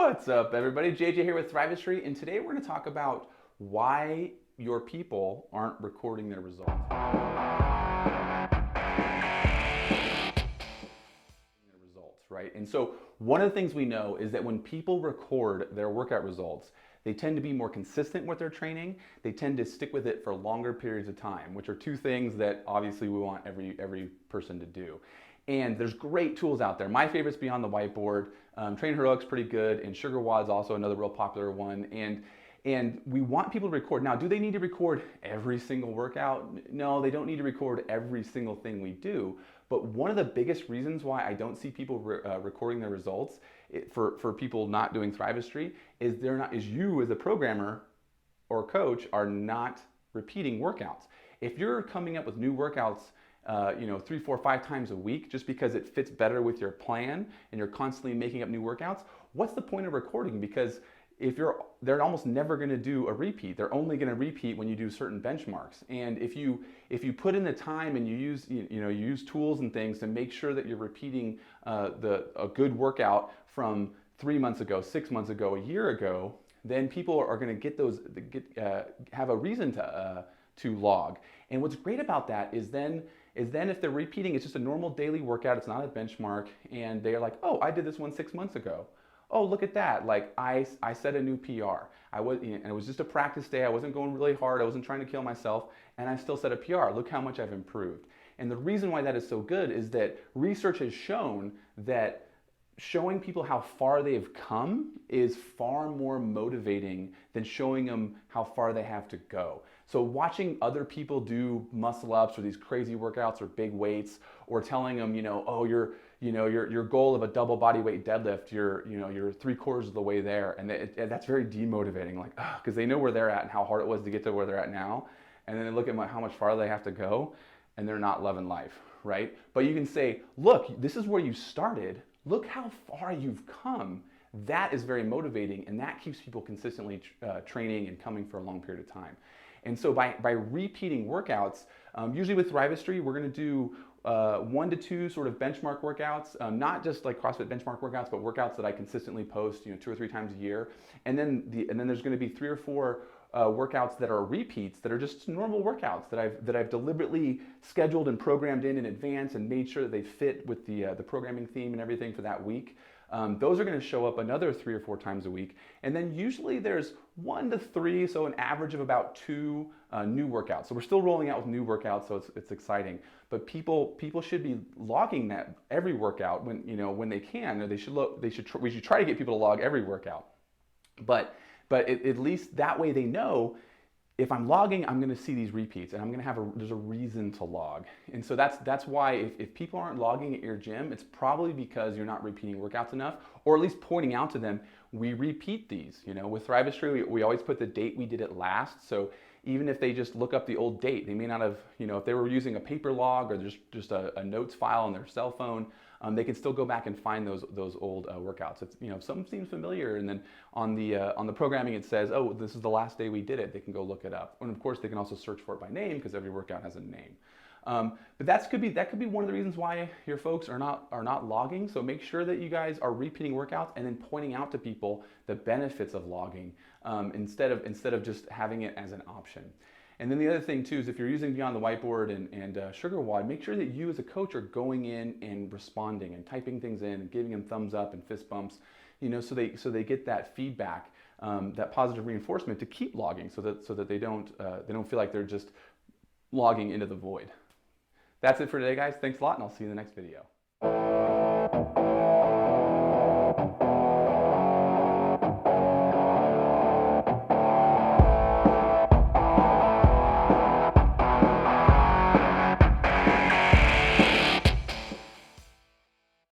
What's up, everybody? JJ here with Thrivistry, and today we're going to talk about why your people aren't recording their results. Right? And so one of the things we know is that when people record their workout results, they tend to be more consistent with their training. They tend to stick with it for longer periods of time, which are two things that obviously we want every person to do. And there's great tools out there. My favorite's Beyond the Whiteboard. Train Heroic's pretty good, and Sugar WOD's also another real popular one. And we want people to record. Now, do they need to record every single workout? No, they don't need to record every single thing we do. But one of the biggest reasons why I don't see people recording their results for people not doing Thrivistry is you as a programmer or coach are not repeating workouts. If you're coming up with new workouts 3, 4, 5 times a week just because it fits better with your plan and you're constantly making up new workouts, what's the point of recording? Because they're almost never going to do a repeat. They're only going to repeat when you do certain benchmarks. And if you put in the time and you use tools and things to make sure that you're repeating a good workout from 3 months ago, 6 months ago, a year ago, then people are going to have a reason to log. And what's great about that is then if they're repeating, it's just a normal daily workout, it's not a benchmark, and they're like, oh, I did this one 6 months ago. Oh, look at that, like I set a new PR. And it was just a practice day, I wasn't going really hard, I wasn't trying to kill myself, and I still set a PR. Look how much I've improved. And the reason why that is so good is that research has shown that showing people how far they've come is far more motivating than showing them how far they have to go. So watching other people do muscle ups or these crazy workouts or big weights, or telling them, oh, your goal of a double body weight deadlift, you're 3/4 of the way there, and that's very demotivating. Like, because they know where they're at and how hard it was to get to where they're at now, and then they look at how much farther they have to go, and they're not loving life, right? But you can say, look, this is where you started. Look how far you've come. That is very motivating, and that keeps people consistently training and coming for a long period of time. And so by repeating workouts, usually with Thrivistry, we're going to do 1 to 2 sort of benchmark workouts, not just like CrossFit benchmark workouts, but workouts that I consistently post, 2 or 3 times a year. And then there's going to be 3 or 4 workouts that are repeats, that are just normal workouts that I've deliberately scheduled and programmed in advance and made sure that they fit with the programming theme and everything for that week. Those are going to show up another 3 or 4 times a week. And then usually there's 1 to 3, so an average of about 2 new workouts. So we're still rolling out with new workouts, so it's exciting. But people should be logging that every workout when they can. Or we should try to get people to log every workout. But at least that way they know, if I'm logging, I'm going to see these repeats, and I'm going to there's a reason to log. And so that's why if people aren't logging at your gym, it's probably because you're not repeating workouts enough, or at least pointing out to them, we repeat these. With Thrivistry, we always put the date we did it last. So even if they just look up the old date, they may not have, if they were using a paper log or just a notes file on their cell phone, they can still go back and find those old workouts. If something seems familiar, and then on the programming it says, oh, this is the last day we did it, they can go look it up. And of course they can also search for it by name, because every workout has a name. But that could be one of the reasons why your folks are not logging. So make sure that you guys are repeating workouts and then pointing out to people the benefits of logging, instead of just having it as an option. And then the other thing too is, if you're using Beyond the Whiteboard and Sugar WOD, make sure that you as a coach are going in and responding and typing things in and giving them thumbs up and fist bumps, so they get that feedback, that positive reinforcement to keep logging, so that they don't feel like they're just logging into the void. That's it for today, guys. Thanks a lot, and I'll see you in the next video.